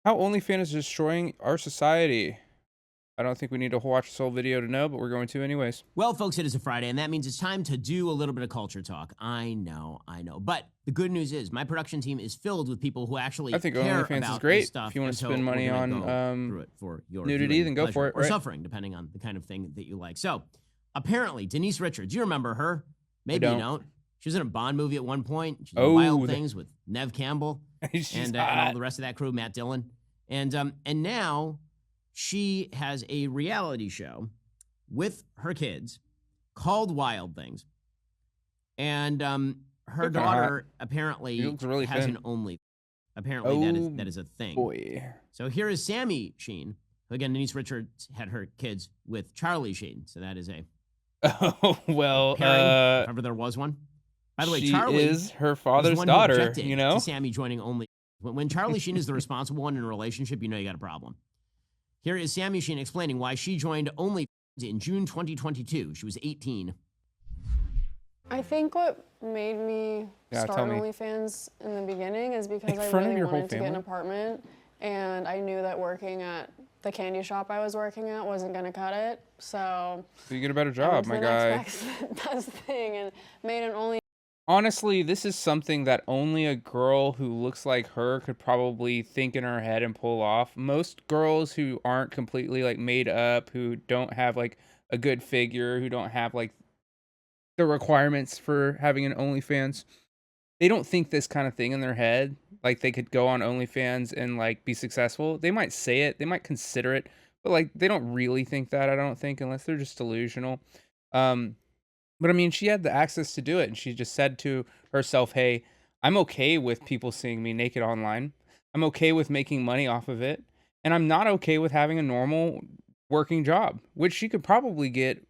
How OnlyFans is destroying our society. I don't think we need to watch this whole video to know, but we're going to anyways. Well, folks, it is a Friday, and that means it's time to do a little bit of culture talk. I know. But the good news is my production team is filled with people who actually I think care OnlyFans about is great. this stuff. If you want to and so spend money we're gonna on go through it for your nudity, then go pleasure, for it, or right? suffering, depending on the kind of thing that you like. So, apparently, Denise Richards, you remember her? Maybe you don't. She was in a Bond movie at one point. She's in Wild Things with Nev Campbell and all the rest of that crew, Matt Dillon, and now she has a reality show with her kids called Wild Things. And her daughter apparently really has thin. an only. Apparently that is a thing. Boy. So here is Sammy Sheen, who again, Denise Richards had her kids with Charlie Sheen. So that is a pairing, if ever there was one. By the way, Charlie is her father's was daughter, you know? to Sammy joining Only. When Charlie Sheen is the responsible one in a relationship, you know you got a problem. Here is Sammy Sheen explaining why she joined OnlyFans in June 2022. She was 18. I think what made me start OnlyFans in the beginning is because I really wanted to get an apartment, and I knew that working at the candy shop I was working at wasn't going to cut it. So you get a better job, my guy. Next best thing, and made an Only. Honestly, this is something that only a girl who looks like her could probably think in her head and pull off. Most girls who aren't completely like made up, who don't have like a good figure, who don't have like the requirements for having an OnlyFans, they don't think this kind of thing in their head. Like they could go on OnlyFans and like be successful. They might say it, they might consider it, but like they don't really think that, I don't think, unless they're just delusional. But I mean, she had the access to do it, and she just said to herself, hey, I'm okay with people seeing me naked online. I'm okay with making money off of it. And I'm not okay with having a normal working job, which she could probably get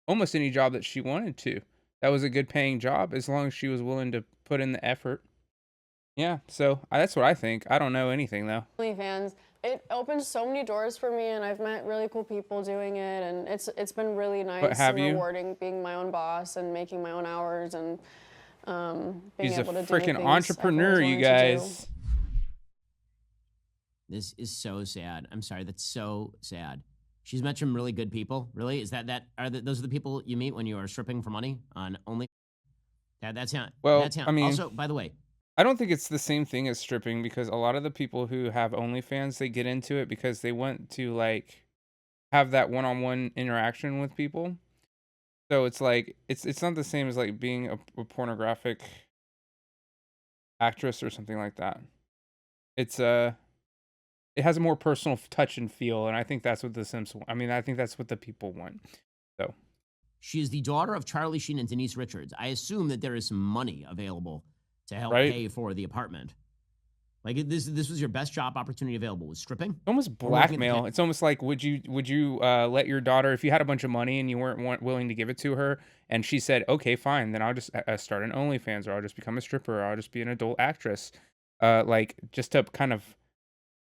almost any job that she wanted to. That was a good paying job as long as she was willing to put in the effort. Yeah, so that's what I think. I don't know anything, though. OnlyFans, it opened so many doors for me, and I've met really cool people doing it, and it's been really nice and rewarding being my own boss and making my own hours and being able to do freaking entrepreneur, you guys. This is so sad. I'm sorry, that's so sad. She's met some really good people. Really, is those are the people you meet when you are stripping for money on Only? That's how. Well, I mean, also, by the way, I don't think it's the same thing as stripping, because a lot of the people who have OnlyFans, they get into it because they want to like have that one-on-one interaction with people. So it's like it's not the same as like being a pornographic actress or something like that. It's it has a more personal touch and feel, and I think that's what the Sims want. I mean, I think that's what the people want. So she is the daughter of Charlie Sheen and Denise Richards. I assume that there is some money available to help pay for the apartment. Like this was your best job opportunity available, was stripping? Almost blackmail. It's almost like, would you let your daughter, if you had a bunch of money and you weren't willing to give it to her, and she said, okay, fine, then I'll just start an OnlyFans, or I'll just become a stripper, or I'll just be an adult actress, like just to kind of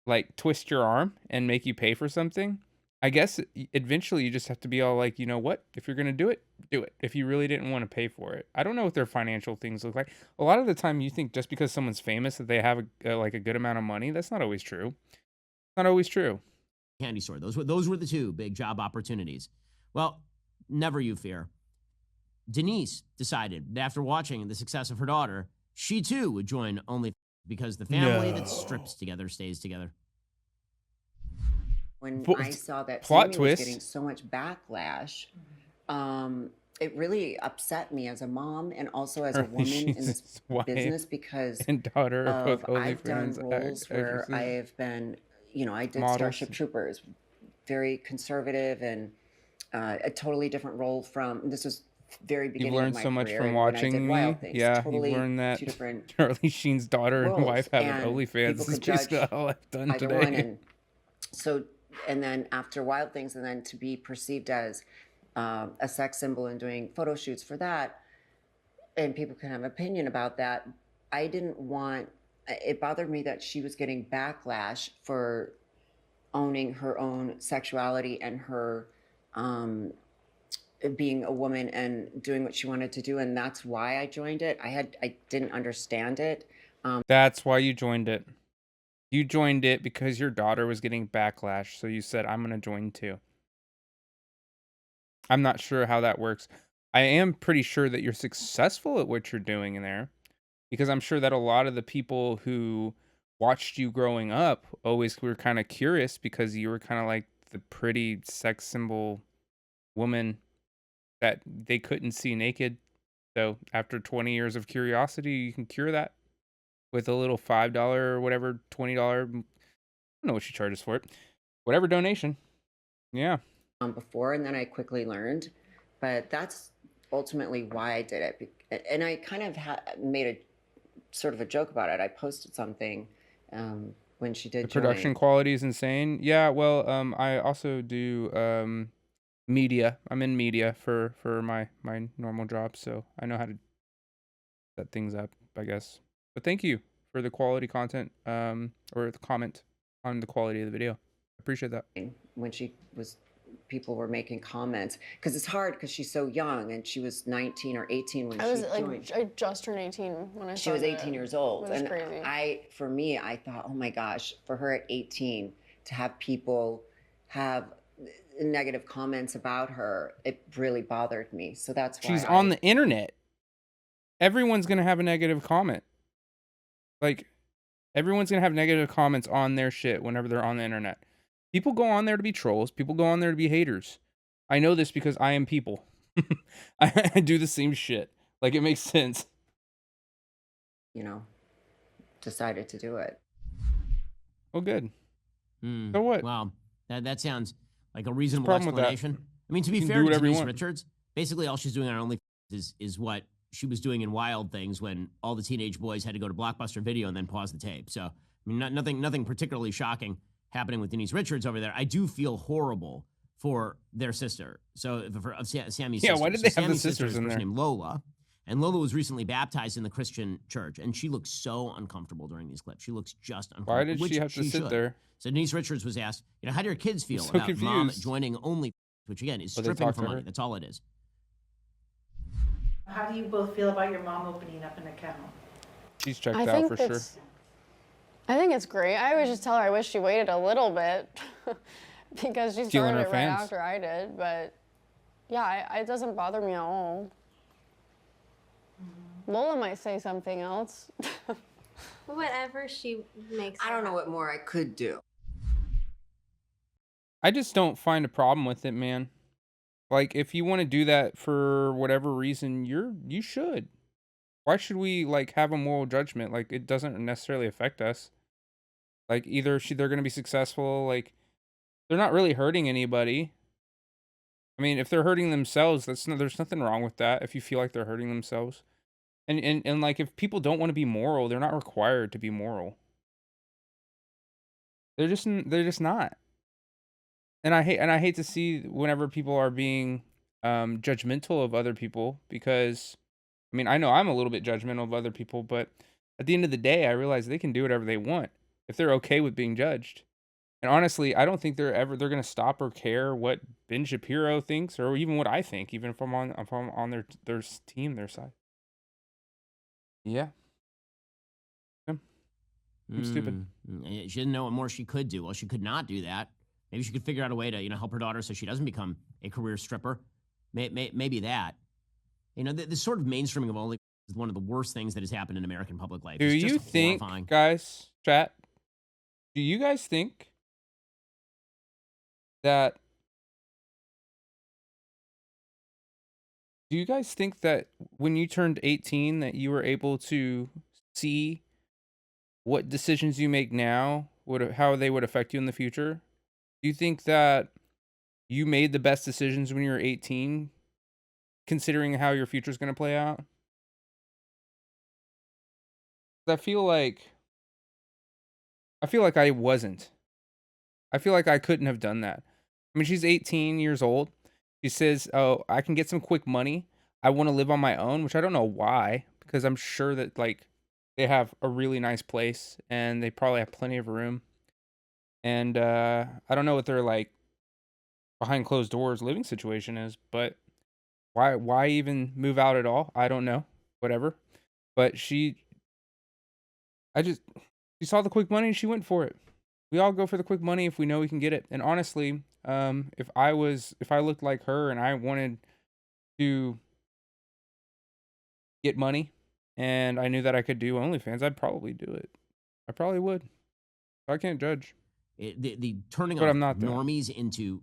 like twist your arm and make you pay for something. I guess eventually you just have to be all like, you know what? If you're going to do it, do it. If you really didn't want to pay for it. I don't know what their financial things look like. A lot of the time you think just because someone's famous that they have like a good amount of money. That's not always true. It's not always true. Candy store. Those were the two big job opportunities. Well, never you fear. Denise decided that after watching the success of her daughter, she too would join OnlyFans, because the family that strips together stays together. When I saw that Sammy was getting so much backlash, it really upset me as a mom and also as a woman in this business, because and daughter of I've done roles where I have been, I did Starship Troopers, very conservative, and a totally different role from, this was very beginning of my career. You've learned so much from watching me. Yeah, totally you've learned that Charlie Sheen's daughter and wife have an OnlyFans. This is basically all I've done today. And then after Wild Things, and then to be perceived as a sex symbol and doing photo shoots for that, and people can have an opinion about that. I didn't want, it bothered me that she was getting backlash for owning her own sexuality and her being a woman and doing what she wanted to do. And that's why I joined it. I didn't understand it. That's why you joined it. You joined it because your daughter was getting backlash, so you said, I'm gonna join too. I'm not sure how that works. I am pretty sure that you're successful at what you're doing in there, because I'm sure that a lot of the people who watched you growing up always were kind of curious because you were kind of like the pretty sex symbol woman that they couldn't see naked. So after 20 years of curiosity, you can cure that with a little $5 or whatever, $20. I don't know what she charges for it. Whatever donation. Yeah. Before, and then I quickly learned, but that's ultimately why I did it. And I kind of made a sort of a joke about it. I posted something when she did the production quality is insane. Yeah, well, I also do media. I'm in media for my normal job, so I know how to set things up, I guess. But thank you for the quality content or the comment on the quality of the video. I appreciate that. When people were making comments, because it's hard because she's so young, and she was 19 or 18 when she joined. I just turned 18 when I started. She was 18 years old. It was crazy. For me, I thought, oh my gosh, for her at 18 to have people have negative comments about her, it really bothered me. So that's why she's on the internet. Everyone's gonna have a negative comment. Like, everyone's gonna have negative comments on their shit whenever they're on the internet. People go on there to be trolls. People go on there to be haters. I know this because I am people. I do the same shit. Like, it makes sense. You know, decided to do it. Oh, good. So what? Wow, that sounds like a reasonable explanation. I mean, to be fair to Denise Richards, basically all she's doing on OnlyFans is what she was doing in Wild Things when all the teenage boys had to go to Blockbuster Video and then pause the tape. So, I mean, nothing particularly shocking happening with Denise Richards over there. I do feel horrible for their sister. So for Sammy's sister. Why did they have the sisters in there? Named Lola, and Lola was recently baptized in the Christian church, and she looks so uncomfortable during these clips. She looks just uncomfortable. Why did she have to sit there? So Denise Richards was asked, how do your kids feel about mom joining OnlyFans, which again is stripping for money. That's all it is. How do you both feel about your mom opening up an account? She's checked out for sure. I think it's great. I always just tell her I wish she waited a little bit because she started it right after I did. But yeah, it doesn't bother me at all. Lola might say something else. Whatever she makes. I don't know what more I could do. I just don't find a problem with it, man. Like, if you want to do that for whatever reason, you should. Why should we, like, have a moral judgment? Like, it doesn't necessarily affect us. Like, either they're going to be successful, like, they're not really hurting anybody. I mean, if they're hurting themselves, there's nothing wrong with that if you feel like they're hurting themselves. And like, if people don't want to be moral, they're not required to be moral. They're just not. And I hate to see whenever people are being judgmental of other people, because I mean, I know I'm a little bit judgmental of other people, but at the end of the day, I realize they can do whatever they want if they're okay with being judged. And honestly, I don't think they're going to stop or care what Ben Shapiro thinks, or even what I think, even if I'm on their team, their side. Yeah. I'm stupid. She didn't know what more she could do. Well, she could not do that. Maybe she could figure out a way to, help her daughter so she doesn't become a career stripper. Maybe that. This sort of mainstreaming of OnlyFans is one of the worst things that has happened in American public life. Do you think, guys, chat, do you guys think that when you turned 18 that you were able to see what decisions you make now, how they would affect you in the future? Do you think that you made the best decisions when you were 18, considering how your future is going to play out? I feel like I wasn't. I feel like I couldn't have done that. I mean, she's 18 years old. She says, "Oh, I can get some quick money. I want to live on my own," which I don't know why, because I'm sure that like they have a really nice place and they probably have plenty of room. And I don't know what their like behind closed doors living situation is, but why even move out at all? I don't know. Whatever. But she's She saw the quick money and she went for it. We all go for the quick money if we know we can get it. And honestly, if I looked like her and I wanted to get money and I knew that I could do OnlyFans, I'd probably do it. I probably would. I can't judge. The turning but off I'm not normies into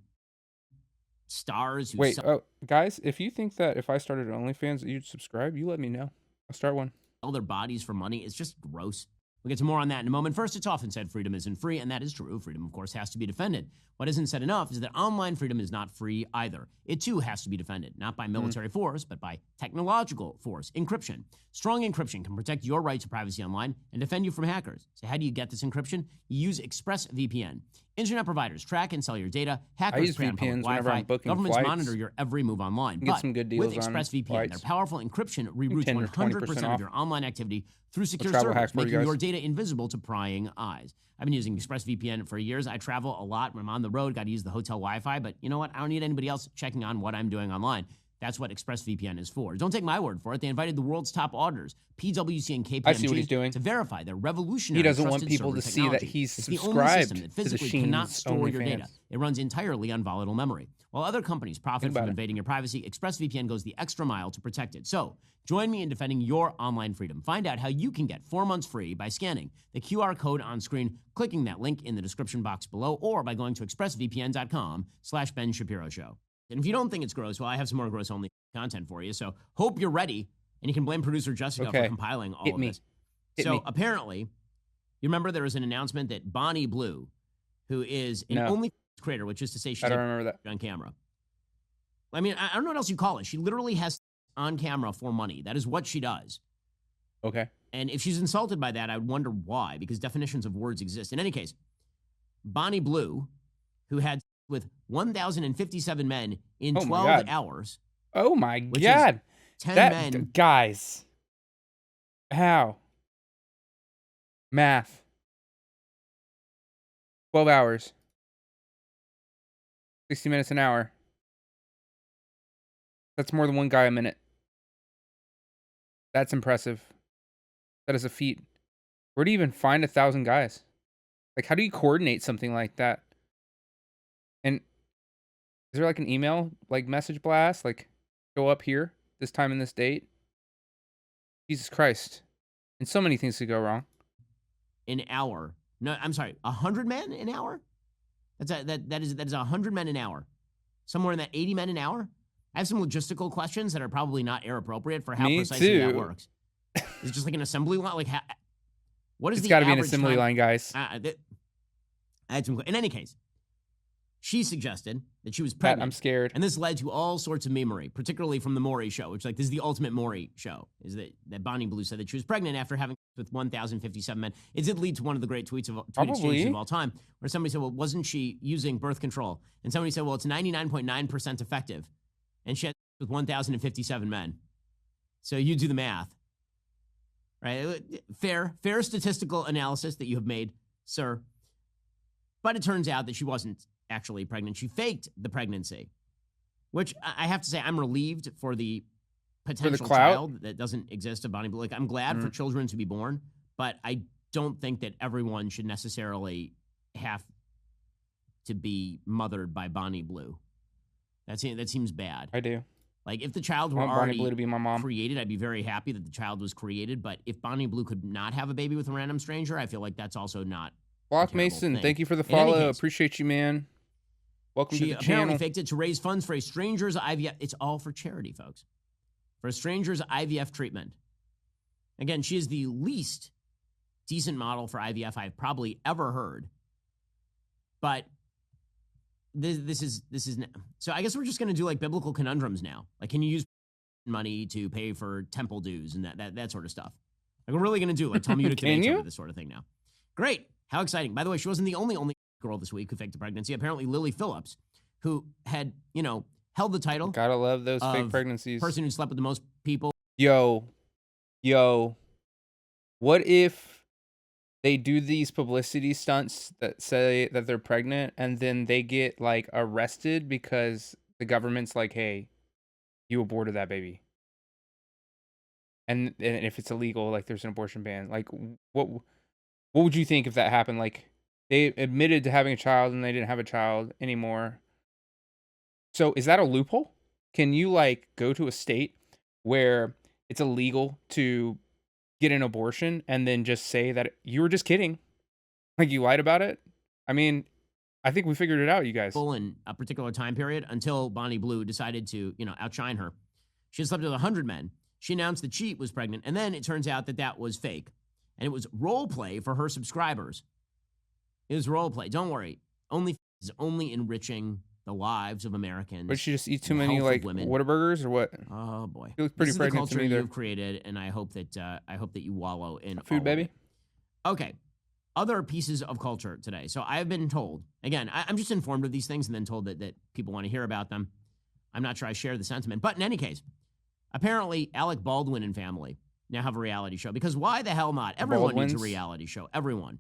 stars. Wait, guys, if you think that if I started OnlyFans that you'd subscribe, you let me know. I'll start one. Sell their bodies for money. It's just gross. We'll get to more on that in a moment. First, it's often said freedom isn't free, and that is true. Freedom, of course, has to be defended. What isn't said enough is that online freedom is not free either. It, too, has to be defended, not by military force, but by technological force, encryption. Strong encryption can protect your right to privacy online and defend you from hackers. So how do you get this encryption? You use ExpressVPN. Internet providers track and sell your data. Hackers prey on public Wi-Fi. Governments monitor your every move online. Get some good deals with ExpressVPN, their powerful encryption reroutes 100% of your online activity through secure servers, making your data invisible to prying eyes. I've been using ExpressVPN for years. I travel a lot when I'm on the road, got to use the hotel Wi-Fi, but you know what? I don't need anybody else checking on what I'm doing online. That's what ExpressVPN is for. Don't take my word for it. They invited the world's top auditors, PwC and KPMG, to verify their revolutionary. He doesn't want people to see that he's subscribed that physically cannot store your data. It runs entirely on volatile memory. While other companies profit from invading your privacy, ExpressVPN goes the extra mile to protect it. So, join me in defending your online freedom. Find out how you can get 4 months free by scanning the QR code on screen, clicking that link in the description box below, or by going to expressvpn.com/Ben Shapiro Show. And if you don't think it's gross, well, I have some more gross only content for you. So hope you're ready, and you can blame producer Jessica for compiling all of this. Apparently, you remember there was an announcement that Bonnie Blue, who is an OnlyFans creator, which is to say she's on camera. I mean, I don't know what else you call it. She literally has on camera for money. That is what she does. Okay. And if she's insulted by that, I would wonder why, because definitions of words exist. In any case, Bonnie Blue, who had with 1,057 men in 12 hours. Oh my God. 10 men. Guys. How? Math. 12 hours. 60 minutes an hour. That's more than one guy a minute. That's impressive. That is a feat. Where do you even find 1,000 guys? Like, how do you coordinate something like that? And is there like an email, like message blast, like go up here this time and this date? Jesus Christ. And so many things could go wrong. An hour. No, I'm sorry. 100 men an hour? That is 100 men an hour. Somewhere in that 80 men an hour? I have some logistical questions that are probably not air appropriate for how precisely that works. Is it just like an assembly line? Like, what is the average time? It's got to be an assembly line, guys. I had some. In any case, she suggested that she was pregnant. I'm scared. And this led to all sorts of memery, particularly from the Maury show, which, like, this is the ultimate Maury show, is that Bonnie Blue said that she was pregnant after having sex with 1,057 men. It did lead to one of the great tweet exchanges of all time, where somebody said, well, wasn't she using birth control? And somebody said, well, it's 99.9% effective. And she had sex with 1,057 men. So you do the math. Right? Fair statistical analysis that you have made, sir. But it turns out that she wasn't actually pregnant. She faked the pregnancy, which I have to say I'm relieved for the potential child that doesn't exist of Bonnie Blue. Like, I'm glad for children to be born, but I don't think that everyone should necessarily have to be mothered by Bonnie Blue. That seems bad. I do. Like, if the child were already Bonnie Blue to be my mom. Created, I'd be very happy that the child was created. But if Bonnie Blue could not have a baby with a random stranger, I feel like that's also not. Block Mason, thank you for the follow. Appreciate you, man. Welcome to the channel. She apparently faked it to raise funds for a stranger's IVF. It's all for charity, folks. For a stranger's IVF treatment. Again, she is the least decent model for IVF I've probably ever heard. But this is so I guess we're just going to do like biblical conundrums now. Like, can you use money to pay for temple dues and that sort of stuff? Like, we're really going to do like Talmudic debates over this sort of thing now. Great. How exciting. By the way, she wasn't the only girl this week who faked a pregnancy. Apparently, Lily Phillips, who had, held the title. Gotta love those fake pregnancies. Person who slept with the most people. Yo. What if they do these publicity stunts that say that they're pregnant and then they get like arrested because the government's like, hey, you aborted that baby. And if it's illegal, like there's an abortion ban. Like, what? What would you think if that happened? Like, they admitted to having a child and they didn't have a child anymore. So is that a loophole? Can you like go to a state where it's illegal to get an abortion and then just say that you were just kidding? Like you lied about it? I mean, I think we figured it out, you guys. In a particular time period until Bonnie Blue decided to, outshine her. She had slept with 100 men. She announced that she was pregnant, and then it turns out that that was fake. And it was role play for her subscribers. It was role play. Don't worry. OnlyFans is only enriching the lives of Americans. But she just eat too many like Whataburgers or what? Oh boy, she looks pretty this pregnant is the culture to me there. you've created, and I hope that you wallow in food, baby. Okay, other pieces of culture today. So I have been told again. I'm just informed of these things, and then told that people want to hear about them. I'm not sure I share the sentiment, but in any case, apparently Alec Baldwin and family now have a reality show, because why the hell not? Everyone needs a reality show. Everyone.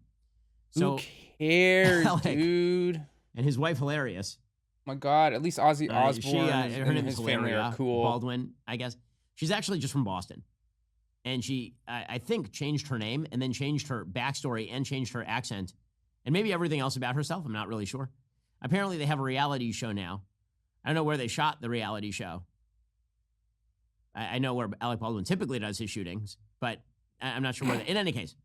So who cares, Alec dude? And his wife, hilarious. My God, at least Ozzy Osbourne her name and is his family are cool. Baldwin, I guess. She's actually just from Boston. And she, I think, changed her name and then changed her backstory and changed her accent and maybe everything else about herself. I'm not really sure. Apparently, they have a reality show now. I don't know where they shot the reality show. I know where Alec Baldwin typically does his shootings, but I'm not sure where. In any case,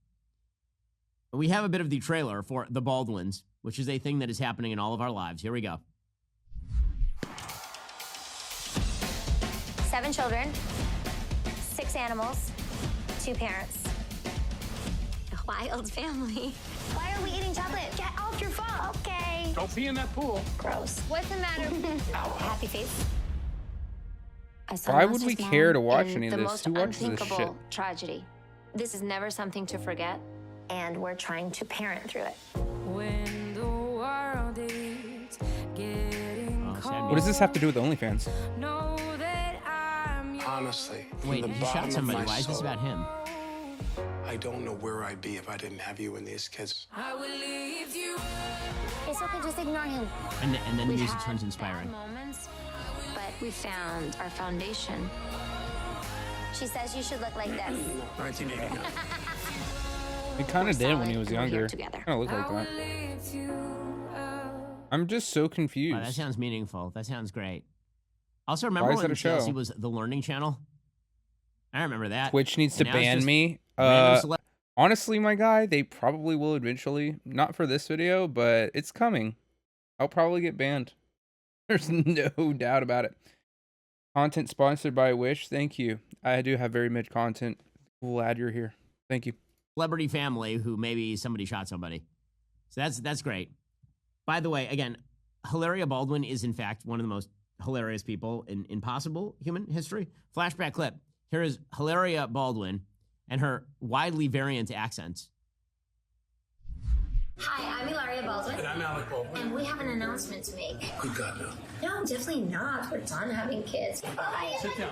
we have a bit of the trailer for The Baldwins, which is a thing that is happening in all of our lives. Here we go. 7 children, 6 animals, 2 parents. A wild family. Why are we eating chocolate? Get off your phone. Okay. Don't pee in that pool. Gross. What's the matter? Happy face. Why would we care to watch any of this? Who watches this shit? Tragedy. This is never something to forget, and we're trying to parent through it. When the world is getting cold, what does this have to do with OnlyFans? Know that I'm Honestly, wait, he shot somebody. Why is this about him? I don't know where I'd be if I didn't have you and these kids. I will leave you. It's okay, just ignore him. And then the music turns inspiring. Moments, but we found our foundation. She says you should look like this. 1989. He kind of did when he was and we're here younger. together. Kind of looked like that. Lift you up. I'm just so confused. Wow, that sounds meaningful. That sounds great. Also, remember Why is when that a show? Chelsea was the Learning Channel? I remember that. Twitch needs to And now it's ban just me. random Honestly, my guy, they probably will eventually. Not for this video, but it's coming. I'll probably get banned. There's no doubt about it. Content sponsored by Wish. Thank you. I do have very mid content. Glad you're here. Thank you. Celebrity family who maybe somebody shot somebody. So that's great. By the way, again, Hilaria Baldwin is in fact one of the most hilarious people in possible human history. Flashback clip. Here is Hilaria Baldwin and her widely variant accents. Hi, I'm Ilaria Baldwin. And I'm Alec Baldwin. And we have an announcement to make. Good God, no. No, definitely not. We're done having kids. Bye. Sit down.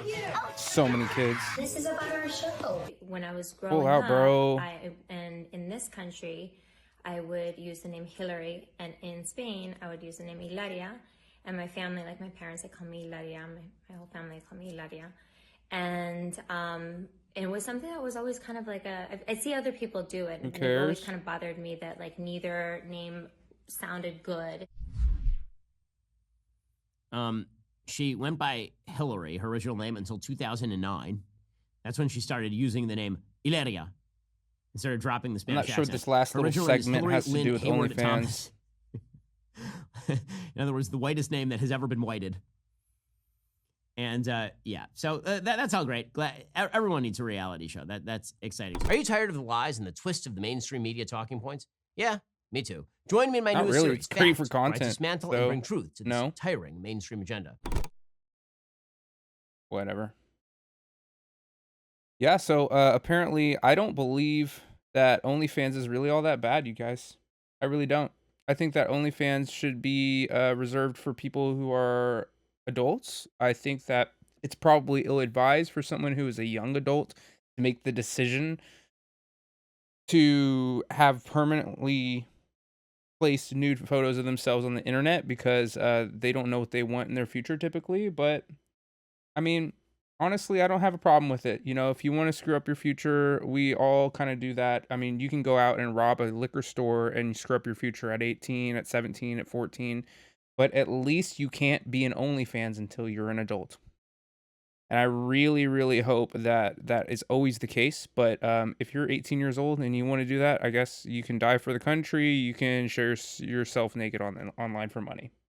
So many kids. This is about our show. When I was growing Pull out, up, bro. and in this country, I would use the name Hillary, and in Spain, I would use the name Hilaria. And my family, like my parents, they call me Hilaria. My whole family call me Hilaria. And it was something that was always kind of like I see other people do it. And it always kind of bothered me that like neither name sounded good. She went by Hillary, her original name, until 2009. That's when she started using the name Hilaria and started dropping the Spanish I'm not sure accent. what this last little segment has to do with OnlyFans. In other words, the whitest name that has ever been whited. And yeah, so that's all great. Glad everyone needs a reality show. That's exciting. Are you tired of the lies and the twists of the mainstream media talking points? Yeah, me too. Join me in my Not newest really. series, It's great Fact, for where I content, dismantle so and bring truth to this no. tiring mainstream agenda. Whatever. Yeah, so apparently I don't believe that OnlyFans is really all that bad, you guys. I really don't. I think that OnlyFans should be reserved for people who are adults. I think that it's probably ill-advised for someone who is a young adult to make the decision to have permanently placed nude photos of themselves on the internet because they don't know what they want in their future typically. But I mean, honestly, I don't have a problem with it. You know, if you want to screw up your future, we all kind of do that. I mean, you can go out and rob a liquor store and screw up your future at 18, at 17, at 14, but at least you can't be an OnlyFans until you're an adult. And I really, really hope that that is always the case. But if you're 18 years old and you want to do that, I guess you can die for the country. You can show yourself naked online for money.